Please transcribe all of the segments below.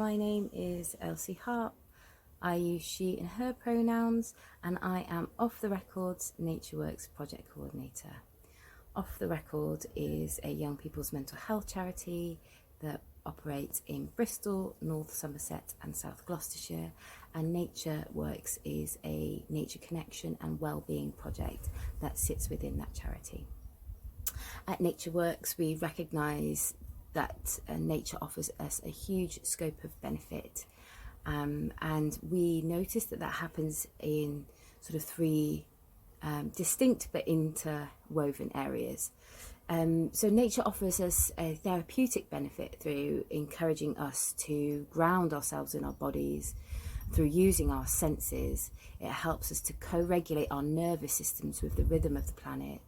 my name is Elsie Harp. I use she and her pronouns, and I am Off the Records NatureWorks project coordinator. Off the Record is a young people's mental health charity that operates in Bristol, North Somerset and South Gloucestershire, and NatureWorks is a nature connection and wellbeing project that sits within that charity. At NatureWorks, we recognise that nature offers us a huge scope of benefit, and we notice that happens in sort of three distinct but interwoven areas. So nature offers us a therapeutic benefit through encouraging us to ground ourselves in our bodies, through using our senses. It helps us to co-regulate our nervous systems with the rhythm of the planet.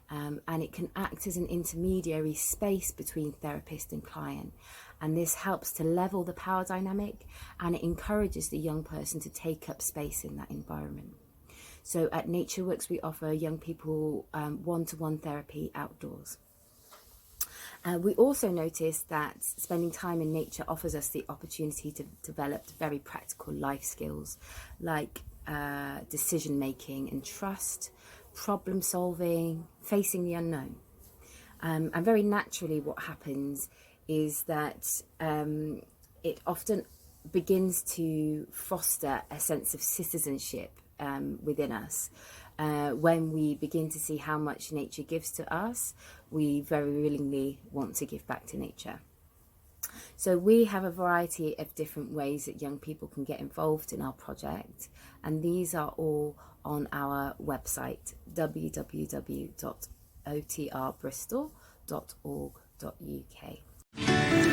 And it can act as an intermediary space between therapist and client, and this helps to level the power dynamic, and it encourages the young person to take up space in that environment. So at NatureWorks, we offer young people one-to-one therapy outdoors. We also notice that spending time in nature offers us the opportunity to develop very practical life skills like decision making and trust, problem solving, facing the unknown. And very naturally what happens is that it often begins to foster a sense of citizenship within us. When we begin to see how much nature gives to us, we very willingly want to give back to nature. So we have a variety of different ways that young people can get involved in our project, and these are all on our website www.otrbristol.org.uk.